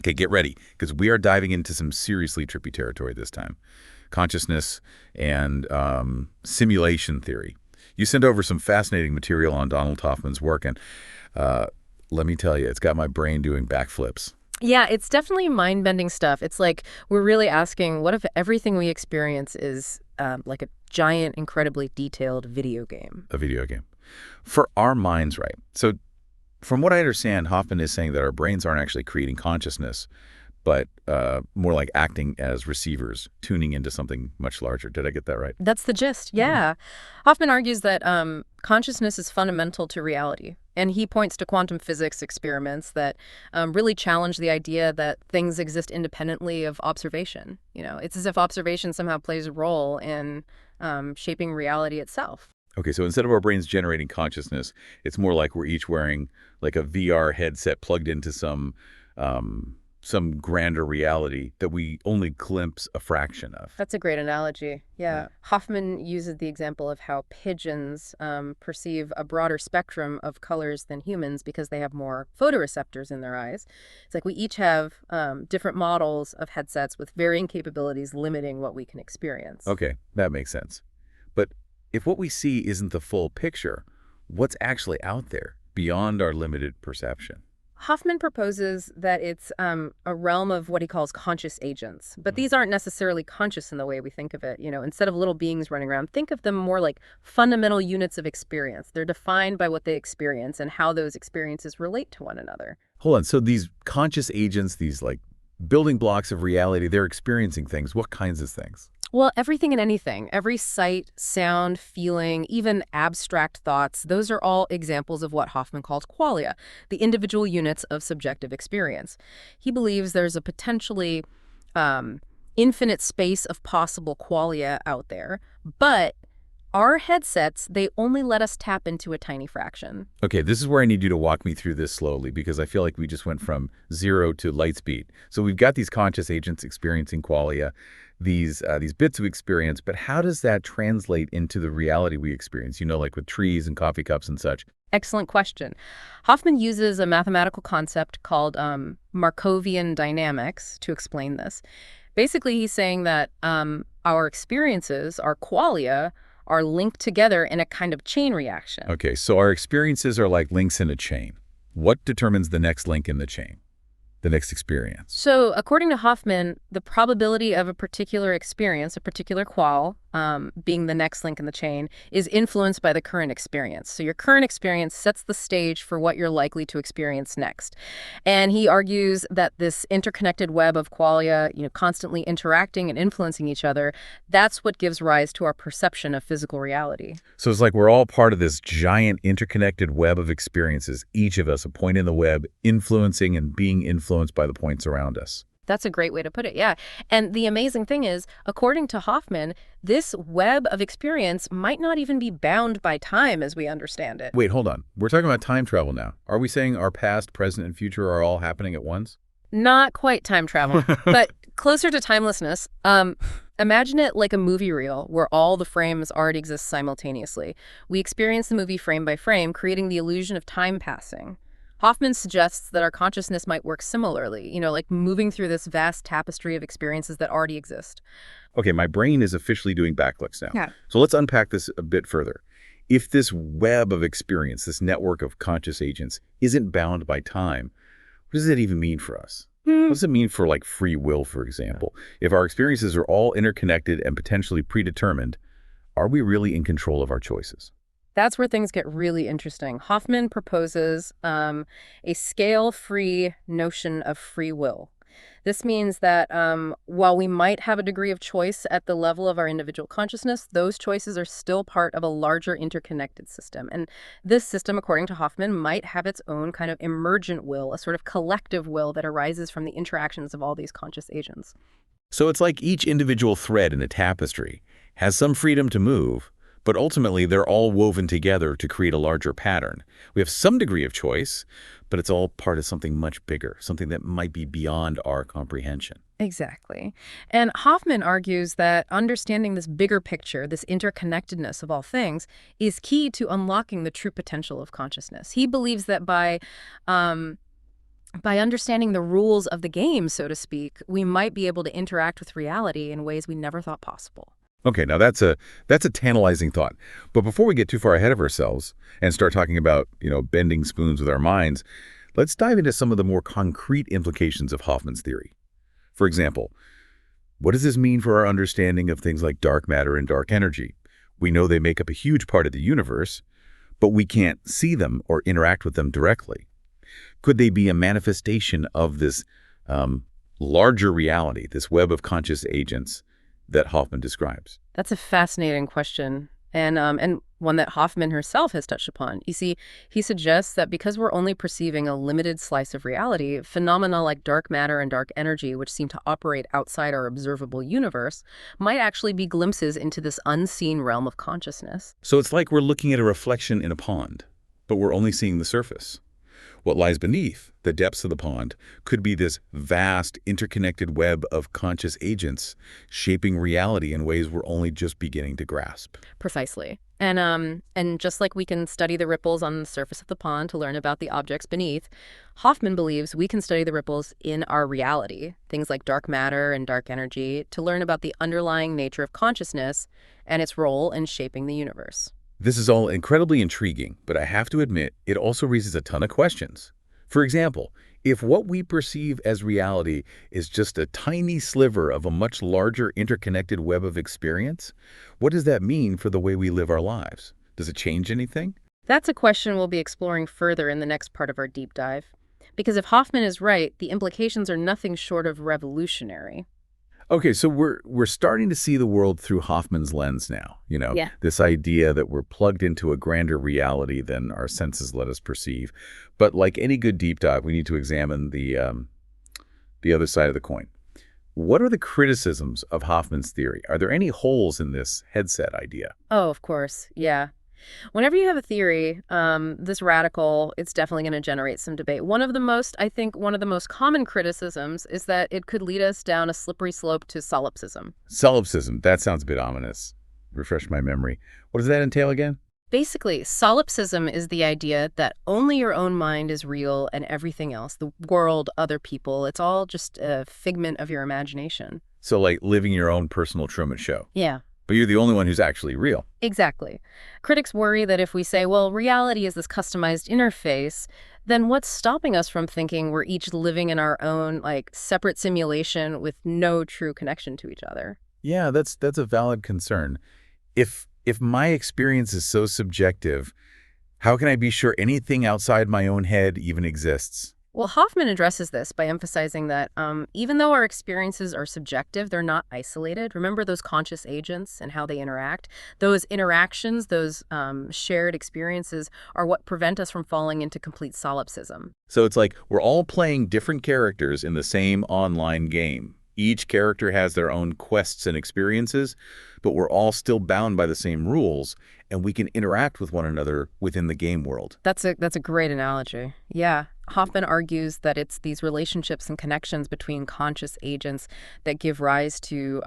Okay, get ready, because we are diving into some seriously trippy territory this time. Consciousness and simulation theory. You sent over some fascinating material on Donald Hoffman's work, and let me tell you, it's got my brain doing backflips. Yeah, it's definitely mind-bending stuff. It's like we're really asking, what if everything we experience is like a giant, incredibly detailed video game? A video game. For our minds, right? So from what I understand, Hoffman is saying that our brains aren't actually creating consciousness, but more like acting as receivers, tuning into something much larger. Did I get that right? That's the gist, yeah. Hoffman argues that consciousness is fundamental to reality, and he points to quantum physics experiments that really challenge the idea that things exist independently of observation. You know, it's as if observation somehow plays a role in shaping reality itself. Okay, so instead of our brains generating consciousness, it's more like we're each wearing like a VR headset plugged into some grander reality that we only glimpse a fraction of. That's a great analogy. Yeah. Hoffman uses the example of how pigeons perceive a broader spectrum of colors than humans because they have more photoreceptors in their eyes. It's like we each have different models of headsets with varying capabilities limiting what we can experience. Okay, that makes sense. But if what we see isn't the full picture, what's actually out there beyond our limited perception? Hoffman proposes that it's a realm of what he calls conscious agents. But these aren't necessarily conscious in the way we think of it. You know, instead of little beings running around, think of them more like fundamental units of experience. They're defined by what they experience and how those experiences relate to one another. Hold on, so these conscious agents, these like building blocks of reality, they're experiencing things. What kinds of things? Well, everything and anything, every sight, sound, feeling, even abstract thoughts, those are all examples of what Hoffman calls qualia, the individual units of subjective experience. He believes there's a potentially infinite space of possible qualia out there, but our headsets, they only let us tap into a tiny fraction. Okay, this is where I need you to walk me through this slowly, because I feel like we just went from 0 to light speed. So we've got these conscious agents experiencing qualia, these bits of experience, but how does that translate into the reality we experience, you know, like with trees and coffee cups and such? Excellent question. Hoffman uses a mathematical concept called Markovian dynamics to explain this. Basically, he's saying that our experiences, our qualia, are linked together in a kind of chain reaction. Okay, so our experiences are like links in a chain. What determines the next link in the chain? The next experience? So according to Hoffman, the probability of a particular experience, a particular qual, being the next link in the chain, is influenced by the current experience. So your current experience sets the stage for what you're likely to experience next. And he argues that this interconnected web of qualia, you know, constantly interacting and influencing each other, that's what gives rise to our perception of physical reality. So it's like we're all part of this giant interconnected web of experiences, each of us a point in the web, influencing and being influenced by the points around us. That's a great way to put it, yeah. And the amazing thing is, according to Hoffman, this web of experience might not even be bound by time as we understand it. Wait, hold on. We're talking about time travel now. Are we saying our past, present, and future are all happening at once? Not quite time travel, but closer to timelessness. Imagine it like a movie reel where all the frames already exist simultaneously. We experience the movie frame by frame, creating the illusion of time passing. Hoffman suggests that our consciousness might work similarly, you know, like moving through this vast tapestry of experiences that already exist. Okay, my brain is officially doing backflips now. Yeah. So let's unpack this a bit further. If this web of experience, this network of conscious agents, isn't bound by time, what does it even mean for us? What does it mean for, like, free will, for example? If our experiences are all interconnected and potentially predetermined, are we really in control of our choices? That's where things get really interesting. Hoffman proposes a scale-free notion of free will. This means that while we might have a degree of choice at the level of our individual consciousness, those choices are still part of a larger interconnected system. And this system, according to Hoffman, might have its own kind of emergent will, a sort of collective will that arises from the interactions of all these conscious agents. So it's like each individual thread in a tapestry has some freedom to move, but ultimately they're all woven together to create a larger pattern. We have some degree of choice, but it's all part of something much bigger, something that might be beyond our comprehension. Exactly. And Hoffman argues that understanding this bigger picture, this interconnectedness of all things, is key to unlocking the true potential of consciousness. He believes that by By understanding the rules of the game, so to speak, we might be able to interact with reality in ways we never thought possible. Okay, now that's a tantalizing thought. But before we get too far ahead of ourselves and start talking about, bending spoons with our minds, let's dive into some of the more concrete implications of Hoffman's theory. For example, what does this mean for our understanding of things like dark matter and dark energy? We know they make up a huge part of the universe, but we can't see them or interact with them directly. Could they be a manifestation of this larger reality, this web of conscious agents that Hoffman describes? That's a fascinating question, and one that Hoffman herself has touched upon. You see, he suggests that because we're only perceiving a limited slice of reality, phenomena like dark matter and dark energy, which seem to operate outside our observable universe, might actually be glimpses into this unseen realm of consciousness. So it's like we're looking at a reflection in a pond, but we're only seeing the surface. What lies beneath, the depths of the pond, could be this vast, interconnected web of conscious agents shaping reality in ways we're only just beginning to grasp. Precisely. And just like we can study the ripples on the surface of the pond to learn about the objects beneath, Hoffman believes we can study the ripples in our reality, things like dark matter and dark energy, to learn about the underlying nature of consciousness and its role in shaping the universe. This is all incredibly intriguing, but I have to admit, it also raises a ton of questions. For example, if what we perceive as reality is just a tiny sliver of a much larger interconnected web of experience, what does that mean for the way we live our lives? Does it change anything? That's a question we'll be exploring further in the next part of our deep dive. Because if Hoffman is right, the implications are nothing short of revolutionary. Okay, so we're starting to see the world through Hoffman's lens now, Yeah. this idea that we're plugged into a grander reality than our senses let us perceive. But like any good deep dive, we need to examine the other side of the coin. What are the criticisms of Hoffman's theory? Are there any holes in this headset idea? Oh, of course. Yeah. Whenever you have a theory, this radical, it's definitely going to generate some debate. I think one of the most common criticisms is that it could lead us down a slippery slope to solipsism. Solipsism, that sounds a bit ominous. Refresh my memory. What does that entail again? Basically, solipsism is the idea that only your own mind is real and everything else, the world, other people, it's all just a figment of your imagination. So like living your own personal Truman Show. Yeah. But you're the only one who's actually real. Exactly. Critics worry that if we say, well, reality is this customized interface, then what's stopping us from thinking we're each living in our own, separate simulation with no true connection to each other? Yeah, that's a valid concern. If my experience is so subjective, how can I be sure anything outside my own head even exists? Well, Hoffman addresses this by emphasizing that even though our experiences are subjective, they're not isolated. Remember those conscious agents and how they interact? Those interactions, those shared experiences are what prevent us from falling into complete solipsism. So it's like we're all playing different characters in the same online game. Each character has their own quests and experiences, but we're all still bound by the same rules, and we can interact with one another within the game world. That's a great analogy. Yeah. Hoffman argues that it's these relationships and connections between conscious agents that give rise to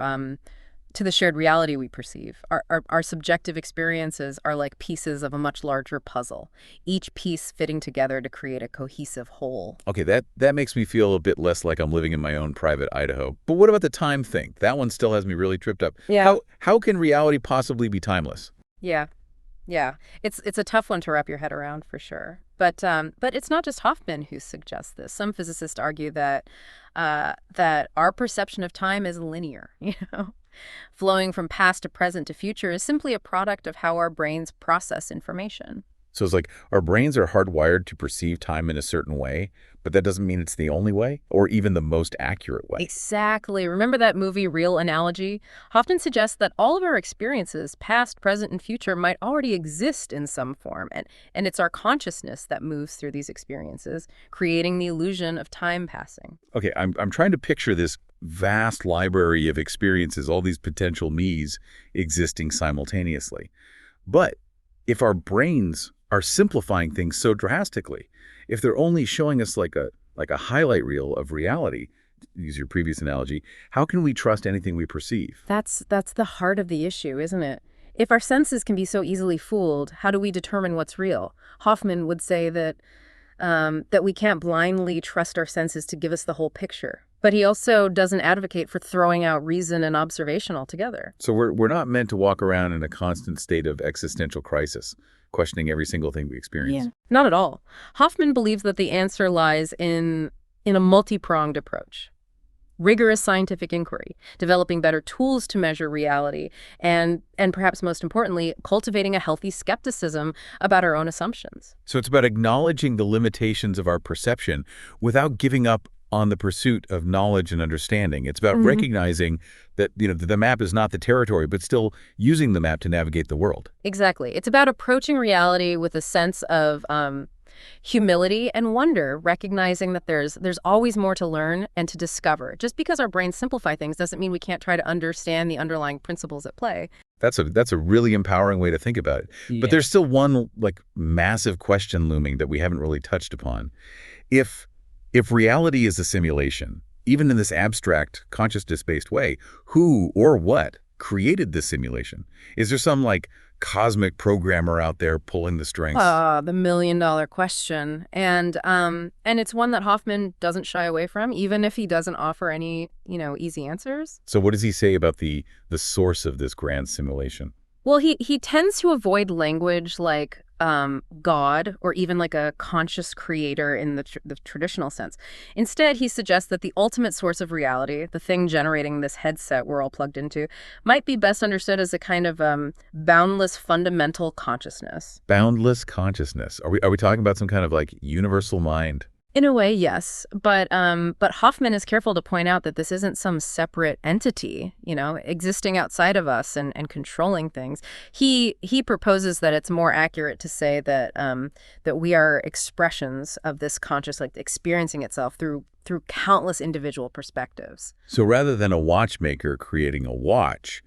the shared reality we perceive. Our subjective experiences are like pieces of a much larger puzzle, each piece fitting together to create a cohesive whole. Okay, that makes me feel a bit less like I'm living in my own private Idaho. But what about the time thing? That one still has me really tripped up. Yeah. How can reality possibly be timeless? Yeah. Yeah. It's a tough one to wrap your head around for sure. But it's not just Hoffman who suggests this. Some physicists argue that our perception of time is linear, Flowing from past to present to future is simply a product of how our brains process information. So it's like our brains are hardwired to perceive time in a certain way, but that doesn't mean it's the only way or even the most accurate way. Exactly. Remember that movie Real Analogy? Hoffman suggests that all of our experiences, past, present, and future, might already exist in some form, and it's our consciousness that moves through these experiences, creating the illusion of time passing. Okay, I'm trying to picture this vast library of experiences, all these potential me's existing simultaneously. But if our brains are simplifying things so drastically, if they're only showing us like a highlight reel of reality, to use your previous analogy, how can we trust anything we perceive? That's the heart of the issue, isn't it? If our senses can be so easily fooled, how do we determine what's real? Hoffman would say that that we can't blindly trust our senses to give us the whole picture. But he also doesn't advocate for throwing out reason and observation altogether. So we're not meant to walk around in a constant state of existential crisis, questioning every single thing we experience. Yeah. Not at all. Hoffman believes that the answer lies in a multi-pronged approach. Rigorous scientific inquiry, developing better tools to measure reality, and perhaps most importantly, cultivating a healthy skepticism about our own assumptions. So it's about acknowledging the limitations of our perception without giving up on the pursuit of knowledge and understanding. It's about recognizing that, the map is not the territory, but still using the map to navigate the world. Exactly. It's about approaching reality with a sense of humility and wonder, recognizing that there's always more to learn and to discover. Just because our brains simplify things doesn't mean we can't try to understand the underlying principles at play. That's a really empowering way to think about it. Yeah. But there's still one massive question looming that we haven't really touched upon. If reality is a simulation, even in this abstract, consciousness-based way, who or what created this simulation? Is there some cosmic programmer out there pulling the strings? The million-dollar question. And it's one that Hoffman doesn't shy away from, even if he doesn't offer any, easy answers. So what does he say about the source of this grand simulation? Well, he tends to avoid language like God or even like a conscious creator in the traditional sense. Instead, he suggests that the ultimate source of reality, the thing generating this headset we're all plugged into, might be best understood as a kind of boundless fundamental consciousness. Boundless consciousness. Are we talking about some kind of universal mind? In a way, yes. But Hoffman is careful to point out that this isn't some separate entity, existing outside of us and controlling things. He proposes that it's more accurate to say that that we are expressions of this conscious, experiencing itself through countless individual perspectives. So rather than a watchmaker creating a watch,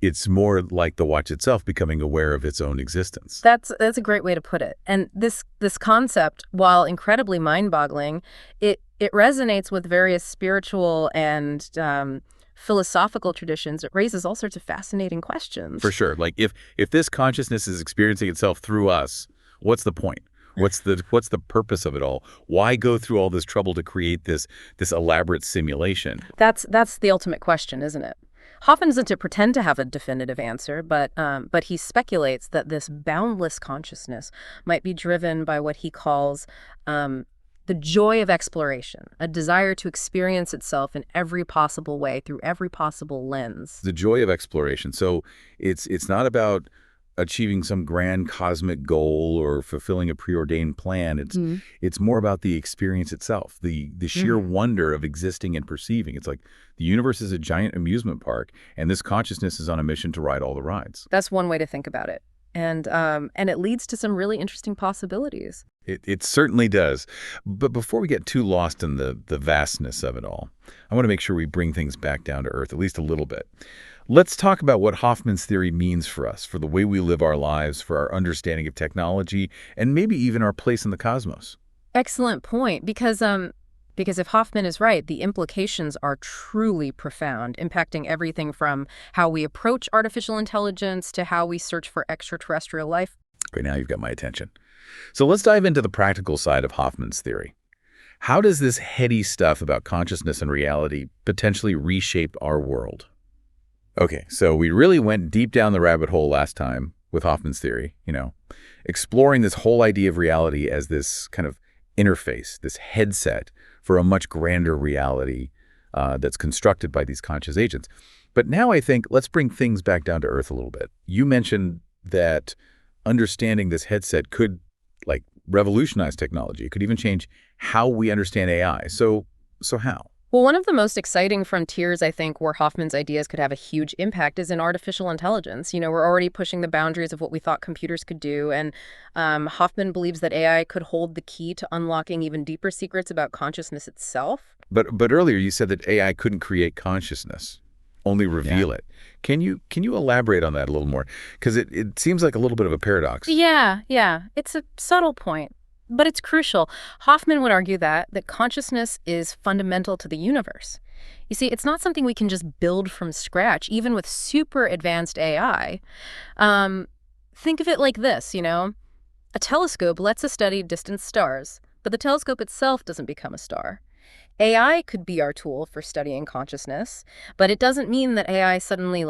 it's more like the watch itself becoming aware of its own existence. That's a great way to put it. And this concept, while incredibly mind-boggling, it resonates with various spiritual and philosophical traditions. It raises all sorts of fascinating questions. For sure. If this consciousness is experiencing itself through us, what's the point? What's the purpose of it all? Why go through all this trouble to create this elaborate simulation? That's the ultimate question, isn't it? Hoffman doesn't pretend to have a definitive answer, but he speculates that this boundless consciousness might be driven by what he calls the joy of exploration, a desire to experience itself in every possible way, through every possible lens. The joy of exploration. So it's not about achieving some grand cosmic goal or fulfilling a preordained plan. It's more about the experience itself, the sheer wonder of existing and perceiving. It's like the universe is a giant amusement park, and this consciousness is on a mission to ride all the rides. That's one way to think about it. And it leads to some really interesting possibilities. It certainly does. But before we get too lost in the vastness of it all, I want to make sure we bring things back down to earth, at least a little bit. Let's talk about what Hoffman's theory means for us, for the way we live our lives, for our understanding of technology, and maybe even our place in the cosmos. Excellent point, because if Hoffman is right, the implications are truly profound, impacting everything from how we approach artificial intelligence to how we search for extraterrestrial life. Great, now you've got my attention. So let's dive into the practical side of Hoffman's theory. How does this heady stuff about consciousness and reality potentially reshape our world? Okay, so we really went deep down the rabbit hole last time with Hoffman's theory, exploring this whole idea of reality as this kind of interface, this headset for a much grander reality that's constructed by these conscious agents. But now I think let's bring things back down to earth a little bit. You mentioned that understanding this headset could revolutionize technology. It could even change how we understand AI. So how? Well, one of the most exciting frontiers, I think, where Hoffman's ideas could have a huge impact is in artificial intelligence. We're already pushing the boundaries of what we thought computers could do, and Hoffman believes that AI could hold the key to unlocking even deeper secrets about consciousness itself. But earlier you said that AI couldn't create consciousness, only reveal it. Can you elaborate on that a little more? Because it seems like a little bit of a paradox. Yeah. It's a subtle point, but it's crucial. Hoffman would argue that consciousness is fundamental to the universe. You see, it's not something we can just build from scratch, even with super advanced AI. Think of it like this, a telescope lets us study distant stars, but the telescope itself doesn't become a star. AI could be our tool for studying consciousness, but it doesn't mean that AI suddenly,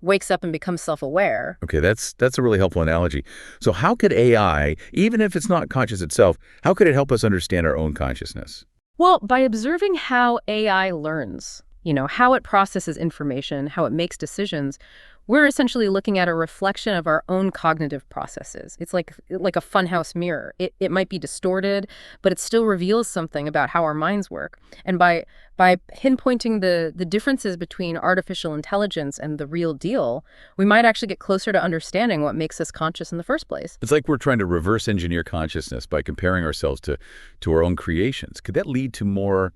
wakes up and becomes self-aware. Okay, that's a really helpful analogy. So how could AI, even if it's not conscious itself, how could it help us understand our own consciousness? Well, by observing how AI learns, how it processes information, how it makes decisions, we're essentially looking at a reflection of our own cognitive processes. It's like a funhouse mirror. It might be distorted, but it still reveals something about how our minds work. And by pinpointing the differences between artificial intelligence and the real deal, we might actually get closer to understanding what makes us conscious in the first place. It's like we're trying to reverse engineer consciousness by comparing ourselves to our own creations. Could that lead to more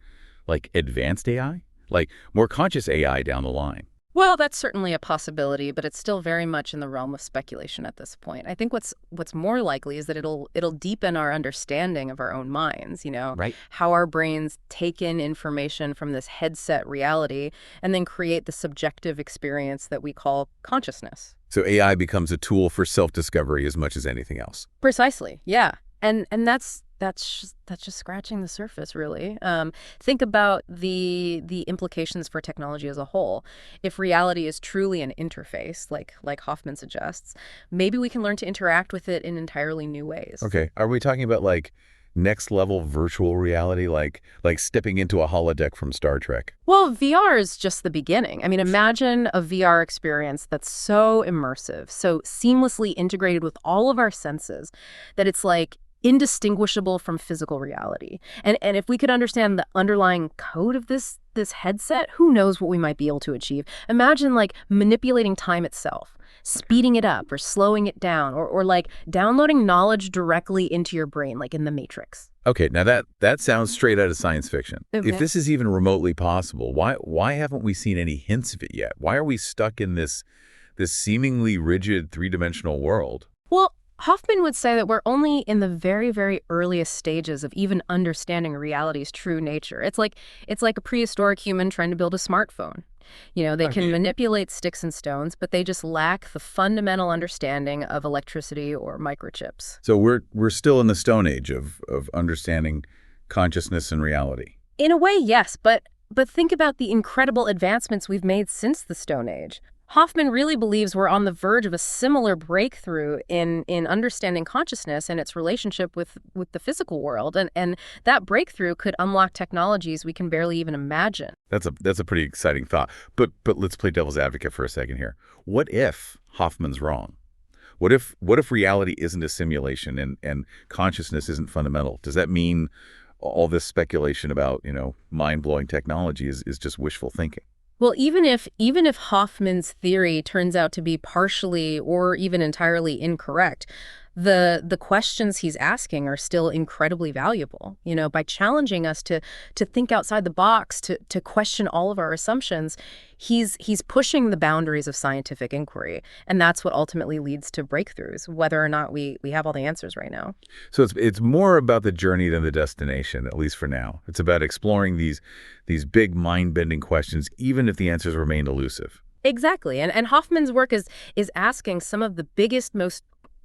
advanced AI? Like more conscious AI down the line? Well, that's certainly a possibility, but it's still very much in the realm of speculation at this point. I think what's more likely is that it'll deepen our understanding of our own minds, Right. how our brains take in information from this headset reality and then create the subjective experience that we call consciousness. So AI becomes a tool for self-discovery as much as anything else. Precisely. Yeah. And that's just scratching the surface, really. Think about the implications for technology as a whole. If reality is truly an interface, like Hoffman suggests, maybe we can learn to interact with it in entirely new ways. Okay. Are we talking about next level virtual reality, like stepping into a holodeck from Star Trek? Well, VR is just the beginning. I mean, imagine a VR experience that's so immersive, so seamlessly integrated with all of our senses that it's indistinguishable from physical reality. And if we could understand the underlying code of this headset, who knows what we might be able to achieve. Imagine manipulating time itself, speeding it up or slowing it down, or downloading knowledge directly into your brain, like in the Matrix. Okay, now that sounds straight out of science fiction. Okay. If this is even remotely possible, why haven't we seen any hints of it yet? Why are we stuck in this seemingly rigid three-dimensional world? Well, Hoffman would say that we're only in the very, very earliest stages of even understanding reality's true nature. It's like a prehistoric human trying to build a smartphone. They can manipulate sticks and stones, but they just lack the fundamental understanding of electricity or microchips. So we're still in the Stone Age of understanding consciousness and reality. In a way, yes, but think about the incredible advancements we've made since the Stone Age. Hoffman really believes we're on the verge of a similar breakthrough in understanding consciousness and its relationship with the physical world. And that breakthrough could unlock technologies we can barely even imagine. That's a pretty exciting thought. But let's play devil's advocate for a second here. What if Hoffman's wrong? What if reality isn't a simulation and consciousness isn't fundamental? Does that mean all this speculation about, mind-blowing technology is just wishful thinking? Well, even if Hoffman's theory turns out to be partially or even entirely incorrect, the questions he's asking are still incredibly valuable. By challenging us to think outside the box, to question all of our assumptions, he's pushing the boundaries of scientific inquiry, and that's what ultimately leads to breakthroughs, whether or not we have all the answers right now. So it's more about the journey than the destination, at least for now. It's about exploring these big mind-bending questions, even if the answers remain elusive. Exactly, and Hoffman's work is asking some of the biggest,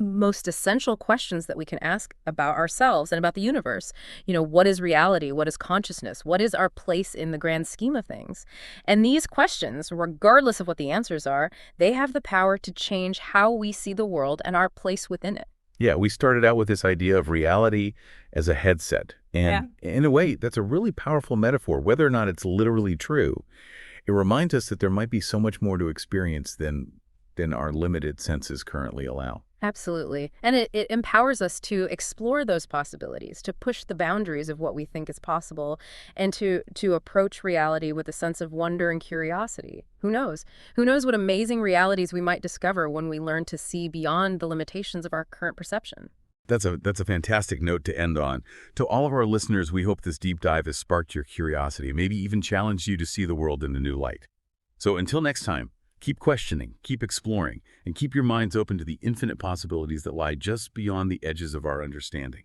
most essential questions that we can ask about ourselves and about the universe. What is reality? What is consciousness? What is our place in the grand scheme of things? And these questions, regardless of what the answers are, they have the power to change how we see the world and our place within it. Yeah, we started out with this idea of reality as a headset. And in a way, that's a really powerful metaphor, whether or not it's literally true. It reminds us that there might be so much more to experience than our limited senses currently allow. Absolutely. And it empowers us to explore those possibilities, to push the boundaries of what we think is possible, and to approach reality with a sense of wonder and curiosity. Who knows? Who knows what amazing realities we might discover when we learn to see beyond the limitations of our current perception. That's a fantastic note to end on. To all of our listeners, we hope this deep dive has sparked your curiosity, maybe even challenged you to see the world in a new light. So until next time, keep questioning, keep exploring, and keep your minds open to the infinite possibilities that lie just beyond the edges of our understanding.